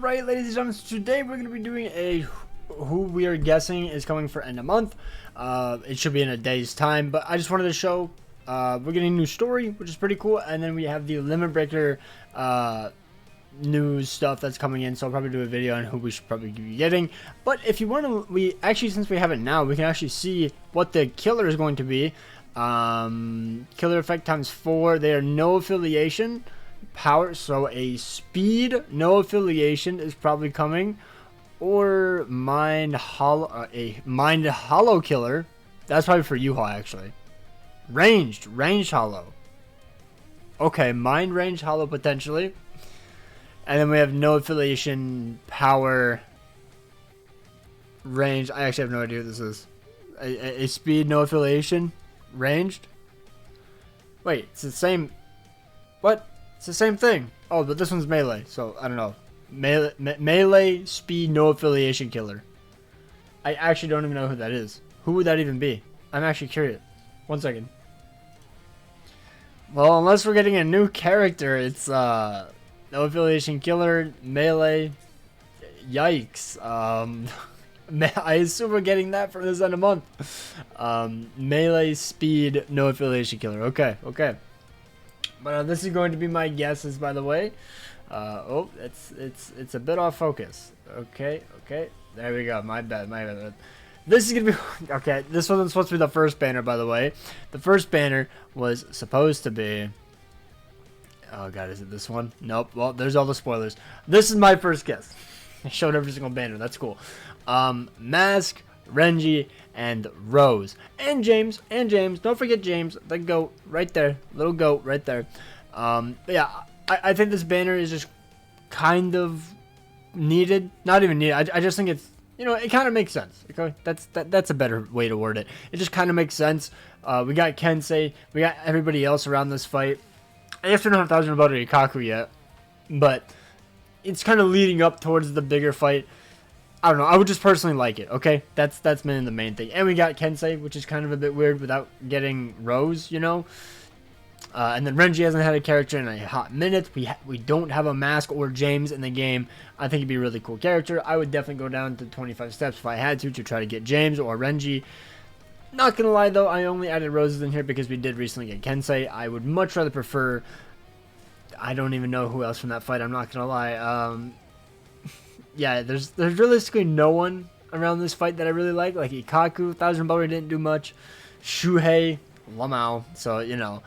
Alright, ladies and gentlemen, so today we're going to be doing a who we are guessing is coming for end of month. It should be in a day's time, but I just wanted to show we're getting a new story, which is pretty cool, and then we have the Limit Breaker news stuff that's coming in, so I'll probably do a video on who we should probably be getting. But if you want to, since we have it now, we can actually see what the killer is going to be. Killer effect times 4. They are no affiliation. Power, so a speed no affiliation is probably coming, or a mind hollow killer. That's probably for U-Haul actually. Ranged hollow. Okay, mind range hollow potentially, and then we have no affiliation power range. I actually have no idea what this is. A speed no affiliation ranged. Wait, it's the same. What? It's the same thing. Oh, but this one's melee, so I don't know. Melee speed no affiliation killer. I actually don't even know who that is. Who would that even be? I'm actually curious. 1 second. Well, unless we're getting a new character, it's no affiliation killer, melee. Yikes. I assume we're getting that for this end of month. Melee speed no affiliation killer. Okay. But this is going to be my guesses, by the way. Oh, it's a bit off focus. Okay. There we go. My bad. This is gonna be okay. This wasn't supposed to be the first banner, by the way. The first banner was supposed to be. Oh god, is it this one? Nope. Well, there's all the spoilers. This is my first guess. I showed every single banner. That's cool. Mask, Renji, and Rose, and James. Don't forget James, the goat right there, little goat right there. But yeah, I think this banner is just kind of needed. Not even needed. I just think it's, it kind of makes sense. Okay, that's a better way to word it. It just kind of makes sense. We got Kensei, we got everybody else around this fight. I guess we don't have thousands about Ikaku yet, but it's kind of leading up towards the bigger fight. I don't know. I would just personally like it. Okay, that's mainly the main thing. And we got Kensei, which is kind of a bit weird without getting Rose, And then Renji hasn't had a character in a hot minute. We don't have a Mask or James in the game. I think it'd be a really cool character. I would definitely go down to 25 steps if I had to try to get James or Renji. Not gonna lie though, I only added Roses in here because we did recently get Kensei. I would much rather prefer. I don't even know who else from that fight. I'm not gonna lie. Yeah, there's realistically no one around this fight that I really like Ikaku, 1000 Bower didn't do much, Shuhei, Lamau, so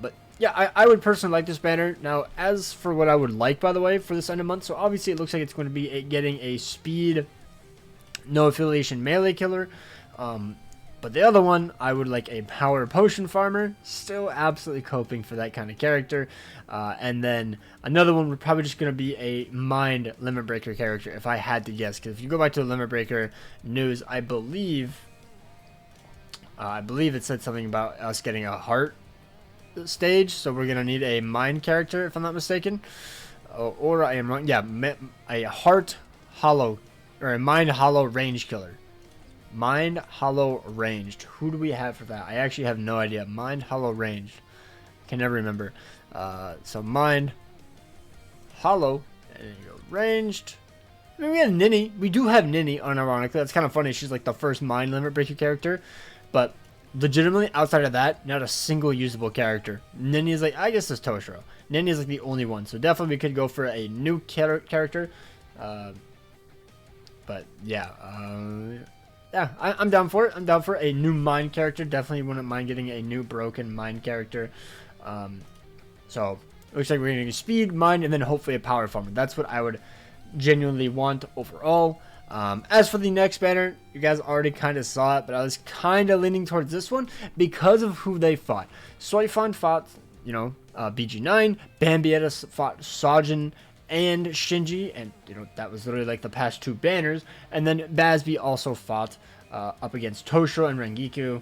but yeah, I would personally like this banner. Now, as for what I would like, by the way, for this end of month, so obviously it looks like it's going to be getting a speed, no affiliation melee killer, but the other one, I would like a power potion farmer. Still absolutely coping for that kind of character. And then another one would probably just going to be a mind limit breaker character if I had to guess. Because if you go back to the limit breaker news, I believe it said something about us getting a heart stage. So we're going to need a mind character, if I'm not mistaken. Or I am wrong. Yeah, a heart hollow or a mind hollow range killer. Mind hollow ranged. Who do we have for that? I actually have no idea. Mind hollow ranged. Can never remember. So mind hollow and you go ranged. I mean, we have Nini. We do have Nini, unironically. That's kind of funny. She's like the first mind limit breaker character, but legitimately outside of that, not a single usable character. Nini is like, I guess it's Toshiro. Nini is like the only one. So definitely we could go for a new character. But yeah. Yeah, I'm down for it. I'm down for a new mind character. Definitely wouldn't mind getting a new broken mind character. So, it looks like we're getting a speed, mind, and then hopefully a power farmer. That's what I would genuinely want overall. As for the next banner, you guys already kind of saw it, but I was kind of leaning towards this one because of who they fought. Soifan fought, BG9. Bambietta fought Sajin and Shinji, and that was literally like the past 2 banners. And then Bazby also fought up against Toshiro and Rangiku.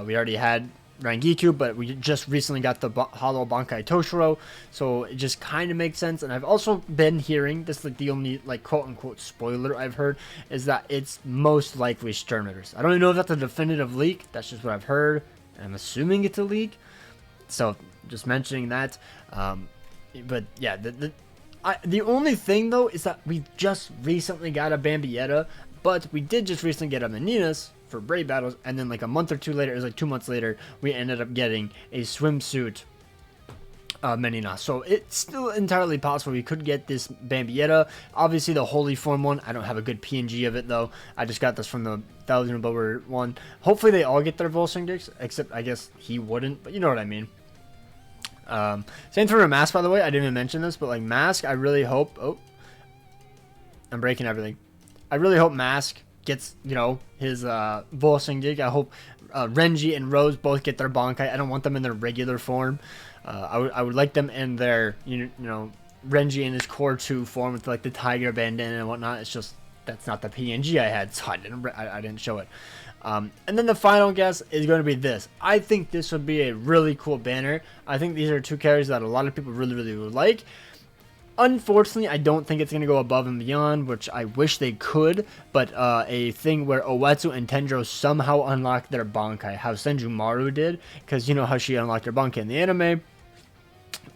We already had Rangiku, but we just recently got the Hollow Bankai Toshiro, so it just kind of makes sense. And I've also been hearing this, like the only quote unquote spoiler I've heard is that it's most likely Sternritters. I don't even know if that's a definitive leak. That's just what I've heard, and I'm assuming it's a leak. So just mentioning that. But yeah, The only thing though is that we just recently got a Bambietta, but we did just recently get a Meninas for Brave Battles, and then like a month or two later, it was like 2 months later, we ended up getting a swimsuit Menina. So it's still entirely possible we could get this Bambietta. Obviously the Holy Form one, I don't have a good PNG of it though. I just got this from the 1000 Bower one. Hopefully they all get their Volsung dicks, except I guess he wouldn't, but you know what I mean. Same for a Mask, by the way. I didn't even mention this, but like Mask, I really hope, oh, I'm breaking everything. I really hope Mask gets, you know, his Volsung dig. I hope Renji and Rose both get their Bankai. I don't want them in their regular form. I would like them in their, you know, Renji in his core 2 form with like the tiger bandana and whatnot. It's just, that's not the PNG I had, so I didn't show it. And then the final guess is going to be this. I think this would be a really cool banner. I think these are 2 characters that a lot of people really would like. Unfortunately, I don't think it's going to go above and beyond, which I wish they could, but a thing where Uetsu and Tenjo somehow unlock their Bankai, how Senjumaru did, because you know how she unlocked her Bankai in the anime.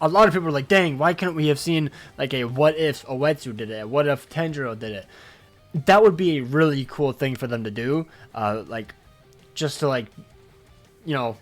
A lot of people are like, dang, why couldn't we have seen like a what if Uetsu did it, what if Tenjo did it? That would be a really cool thing for them to do, like, just to like, you know,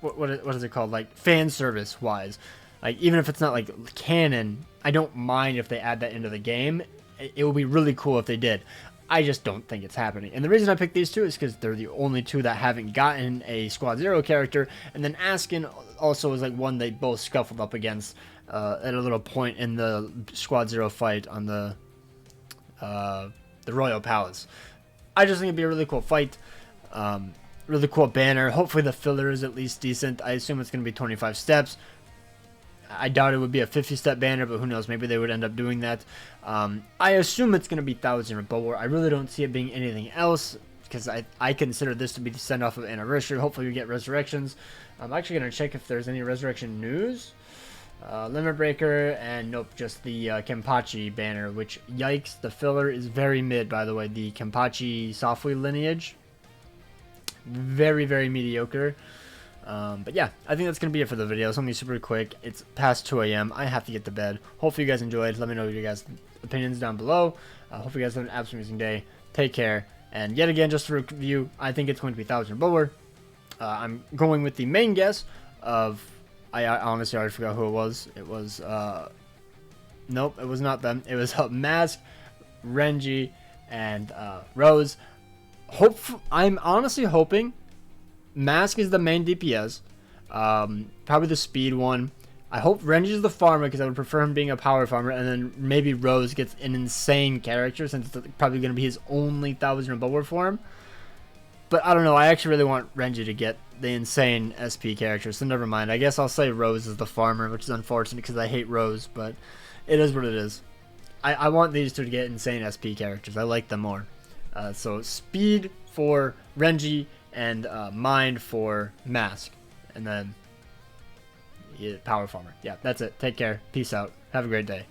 what is it called, like, fan service wise. Like, even if it's not like canon, I don't mind if they add that into the game. It would be really cool if they did. I just don't think it's happening. And the reason I picked these 2 is because they're the only 2 that haven't gotten a Squad Zero character. And then Askin also was like one they both scuffled up against at a little point in the Squad Zero fight on the Royal Palace. I just think it'd be a really cool fight. Really cool banner. Hopefully the filler is at least decent. I assume it's going to be 25 steps. I doubt it would be a 50-step banner, but who knows? Maybe they would end up doing that. I assume it's going to be 1000 Bower. I really don't see it being anything else, because I consider this to be the send-off of Anniversary. Hopefully we get Resurrections. I'm actually going to check if there's any Resurrection news. Limit Breaker, and nope, just the Kenpachi banner, which, yikes, the filler is very mid, by the way. The Kenpachi Softly lineage. Very mediocre. But yeah, I think that's going to be it for the video. It's going to be super quick. It's past 2 a.m. I have to get to bed. Hopefully you guys enjoyed. Let me know your guys' opinions down below. Hope you guys have an absolutely amazing day. Take care. And yet again, just to review, I think it's going to be 1000 Bower. I'm going with the main guess of... I honestly already forgot who it was. It was... nope, it was not them. It was Mask, Renji, and Rose. I'm honestly hoping Mask is the main DPS, probably the speed one. I hope Renji is the farmer, because I would prefer him being a power farmer, and then maybe Rose gets an insane character, since it's probably going to be his only 1000 Bower form. But I don't know, I actually really want Renji to get the insane SP character, so never mind. I guess I'll say Rose is the farmer, which is unfortunate because I hate Rose, but it is what it is. I want these 2 to get insane SP characters. I like them more. So speed for Renji, and mind for Mask, and then power farmer. Yeah, that's it. Take care. Peace out. Have a great day.